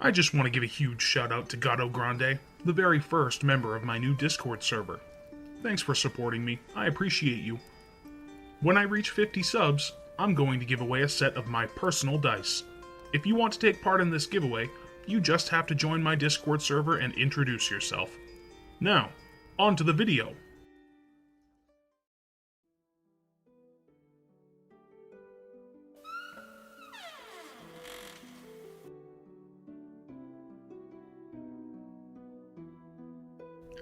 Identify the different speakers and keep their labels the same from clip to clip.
Speaker 1: I just want to give a huge shout out to Gato Grande, the very first member of my new Discord server. Thanks for supporting me, I appreciate you. When I reach 50 subs, I'm going to give away a set of my personal dice. If you want to take part in this giveaway, you just have to join my Discord server and introduce yourself. Now, on to the video.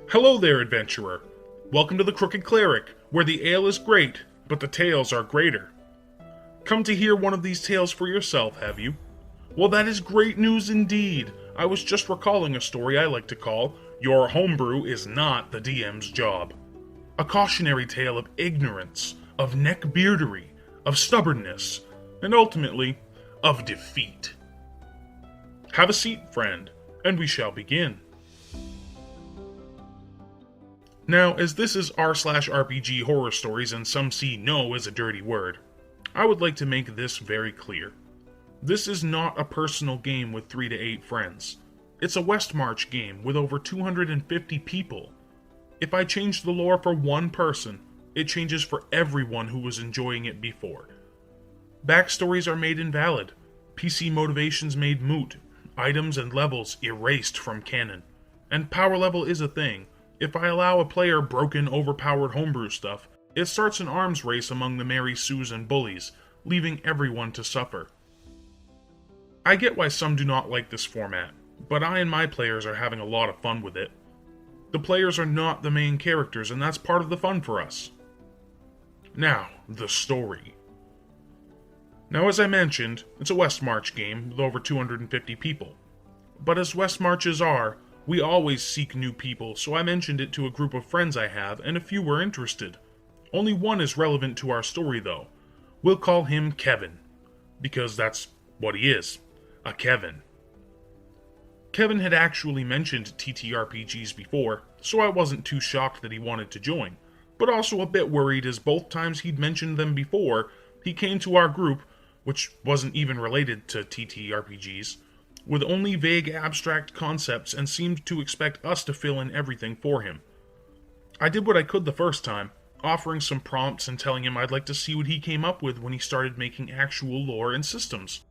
Speaker 1: Hello there, adventurer. Welcome to the Crooked Cleric, where the ale is great, but the tales are greater. Come to hear one of these tales for yourself, have you? Well, that is great news indeed. I was just recalling a story I like to call, Your Homebrew is Not the DM's Job. A cautionary tale of ignorance, of neckbeardery, of stubbornness, and ultimately, of defeat. Have a seat, friend, and we shall begin. Now, as this is r/RPG horror stories and some see no as a dirty word, I would like to make this very clear. This is not a personal game with 3 to 8 friends. It's a Westmarch game with over 250 people. If I change the lore for one person, it changes for everyone who was enjoying it before. Backstories are made invalid, PC motivations made moot, items and levels erased from canon, and power level is a thing. If I allow a player broken, overpowered homebrew stuff, it starts an arms race among the Mary Sues and bullies, leaving everyone to suffer. I get why some do not like this format, but I and my players are having a lot of fun with it. The players are not the main characters, and that's part of the fun for us. Now, the story. Now, as I mentioned, it's a Westmarch game with over 250 people. But as Westmarches are, we always seek new people, so I mentioned it to a group of friends I have, and a few were interested. Only one is relevant to our story, though. We'll call him Kevin, because that's what he is, a Kevin. Kevin had actually mentioned TTRPGs before, so I wasn't too shocked that he wanted to join, but also a bit worried as both times he'd mentioned them before, he came to our group, which wasn't even related to TTRPGs, with only vague abstract concepts and seemed to expect us to fill in everything for him. I did what I could the first time, offering some prompts and telling him I'd like to see what he came up with when he started making actual lore and systems.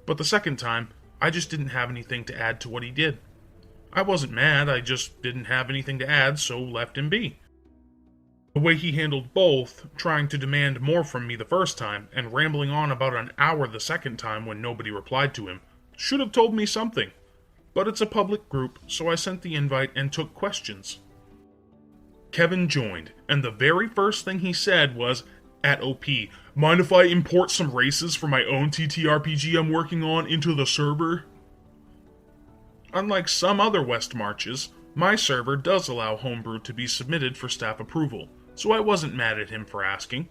Speaker 1: But the second time, I just didn't have anything to add to what he did. I wasn't mad, I just didn't have anything to add, so left him be. The way he handled both, trying to demand more from me the first time, and rambling on about an hour the second time when nobody replied to him, should have told me something, but it's a public group, so I sent the invite and took questions. Kevin joined, and the very first thing he said was, at OP, mind if I import some races for my own TTRPG I'm working on into the server? Unlike some other Westmarches, my server does allow Homebrew to be submitted for staff approval, so I wasn't mad at him for asking.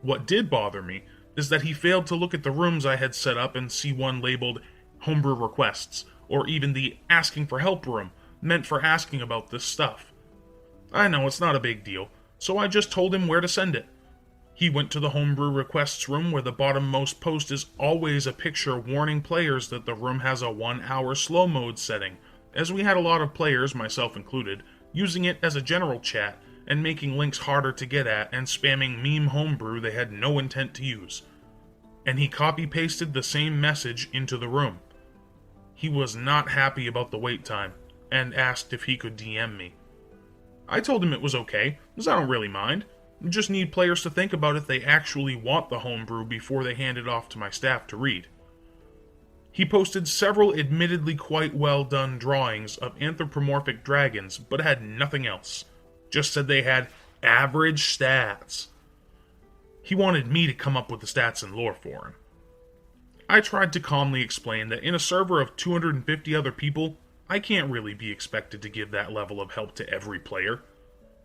Speaker 1: What did bother me is that he failed to look at the rooms I had set up and see one labeled Homebrew Requests, or even the Asking for Help room, meant for asking about this stuff. I know it's not a big deal, so I just told him where to send it. He went to the Homebrew Requests room where the bottommost post is always a picture warning players that the room has a 1-hour slow mode setting, as we had a lot of players, myself included, using it as a general chat and making links harder to get at and spamming meme homebrew they had no intent to use. And he copy-pasted the same message into the room. He was not happy about the wait time, and asked if he could DM me. I told him it was okay, as I don't really mind. I just need players to think about if they actually want the homebrew before they hand it off to my staff to read. He posted several admittedly quite well done drawings of anthropomorphic dragons, but had nothing else. Just said they had average stats. He wanted me to come up with the stats and lore for him. I tried to calmly explain that in a server of 250 other people, I can't really be expected to give that level of help to every player.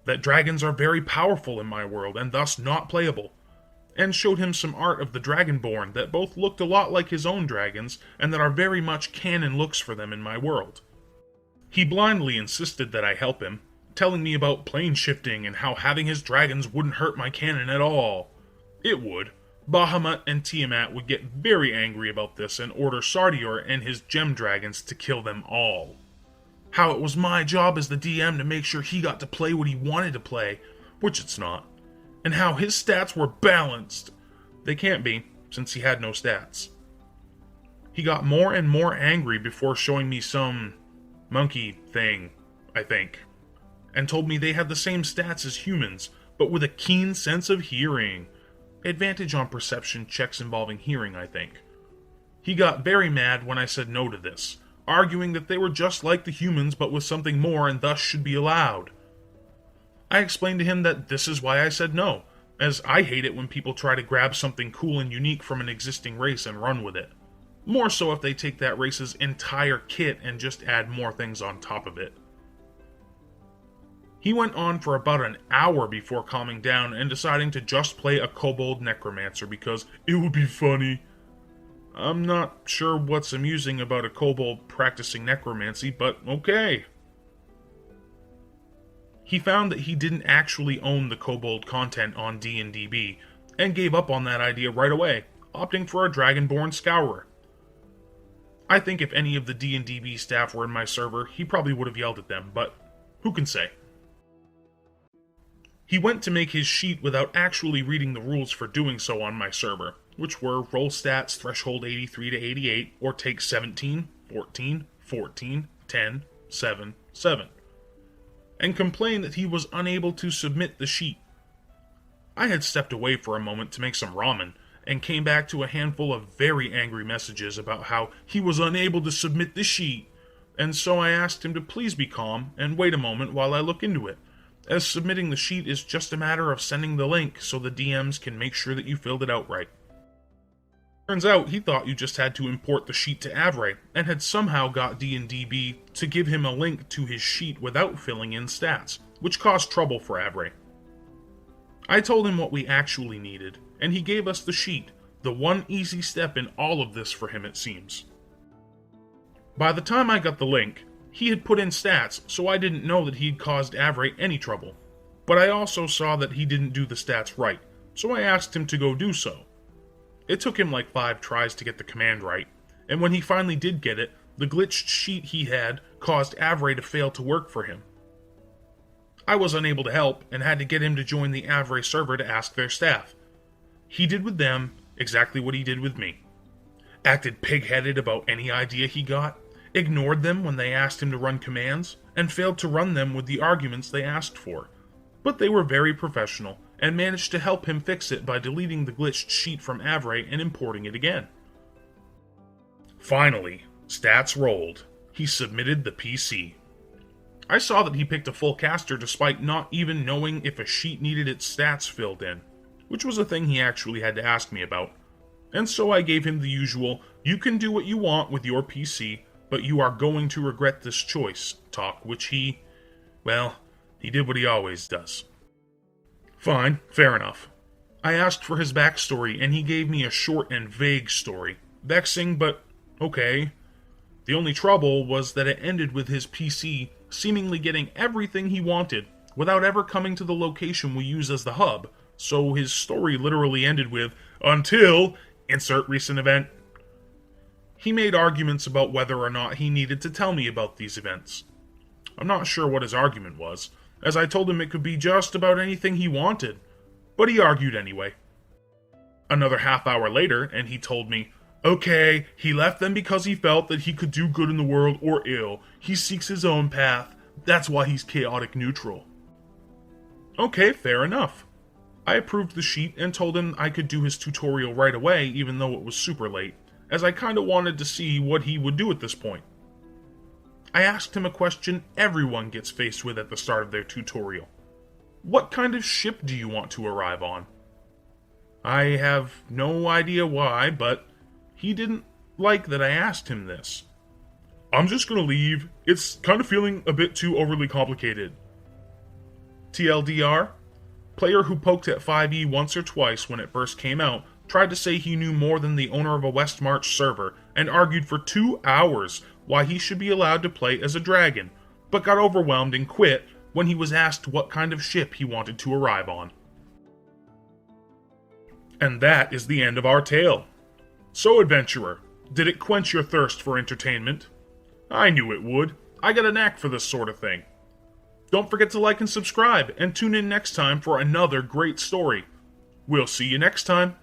Speaker 1: That dragons are very powerful in my world and thus not playable, and showed him some art of the Dragonborn that both looked a lot like his own dragons and that are very much canon looks for them in my world. He blindly insisted that I help him, telling me about plane shifting and how having his dragons wouldn't hurt my canon at all. It would, Bahamut and Tiamat would get very angry about this and order Sardior and his gem dragons to kill them all. How it was my job as the DM to make sure he got to play what he wanted to play, which it's not, and how his stats were balanced. They can't be, since he had no stats. He got more and more angry before showing me some monkey thing, I think, and told me they had the same stats as humans, but with a keen sense of hearing. Advantage on perception checks involving hearing, I think. He got very mad when I said no to this, arguing that they were just like the humans but with something more and thus should be allowed. I explained to him that this is why I said no, as I hate it when people try to grab something cool and unique from an existing race and run with it. More so if they take that race's entire kit and just add more things on top of it. He went on for about an hour before calming down and deciding to just play a kobold necromancer because it would be funny. I'm not sure what's amusing about a kobold practicing necromancy, but okay. He found that he didn't actually own the kobold content on D&DB, and gave up on that idea right away, opting for a Dragonborn Scourer. I think if any of the D&DB staff were in my server, he probably would have yelled at them, but who can say? He went to make his sheet without actually reading the rules for doing so on my server, which were roll stats threshold 83 to 88, or take 17, 14, 14, 10, 7, 7, and complained that he was unable to submit the sheet. I had stepped away for a moment to make some ramen, and came back to a handful of very angry messages about how he was unable to submit the sheet, and so I asked him to please be calm and wait a moment while I look into it, as submitting the sheet is just a matter of sending the link so the DMs can make sure that you filled it out right. Turns out he thought you just had to import the sheet to Avray, and had somehow got D&DB to give him a link to his sheet without filling in stats, which caused trouble for Avray. I told him what we actually needed, and he gave us the sheet, the one easy step in all of this for him it seems. By the time I got the link, he had put in stats, so I didn't know that he'd caused Avray any trouble. But I also saw that he didn't do the stats right, so I asked him to go do so. It took him like 5 tries to get the command right, and when he finally did get it, the glitched sheet he had caused Avray to fail to work for him. I was unable to help, and had to get him to join the Avray server to ask their staff. He did with them exactly what he did with me. Acted pig-headed about any idea he got, ignored them when they asked him to run commands, and failed to run them with the arguments they asked for. But they were very professional, and managed to help him fix it by deleting the glitched sheet from Avray and importing it again. Finally, stats rolled. He submitted the PC. I saw that he picked a full caster despite not even knowing if a sheet needed its stats filled in, which was a thing he actually had to ask me about. And so I gave him the usual, "You can do what you want with your PC, but you are going to regret this choice" talk, which he did what he always does. Fine, fair enough. I asked for his backstory, and he gave me a short and vague story. Vexing, but okay. The only trouble was that it ended with his PC seemingly getting everything he wanted, without ever coming to the location we use as the hub, so his story literally ended with, "until insert recent event." He made arguments about whether or not he needed to tell me about these events. I'm not sure what his argument was, as I told him it could be just about anything he wanted, but he argued anyway. Another half hour later, and he told me, "Okay, he left them because he felt that he could do good in the world or ill. He seeks his own path. That's why he's chaotic neutral." Okay, fair enough. I approved the sheet and told him I could do his tutorial right away even though it was super late, as I kinda wanted to see what he would do at this point. I asked him a question everyone gets faced with at the start of their tutorial. What kind of ship do you want to arrive on? I have no idea why, but he didn't like that I asked him this. "I'm just gonna leave. It's kind of feeling a bit too overly complicated." TLDR, player who poked at 5e once or twice when it first came out tried to say he knew more than the owner of a westmarch server and argued for 2 hours why he should be allowed to play as a dragon, but got overwhelmed and quit when he was asked what kind of ship he wanted to arrive on. And that is the end of our tale. So, adventurer, did it quench your thirst for entertainment? I knew it would. I got a knack for this sort of thing. Don't forget to like and subscribe, and tune in next time for another great story. We'll see you next time.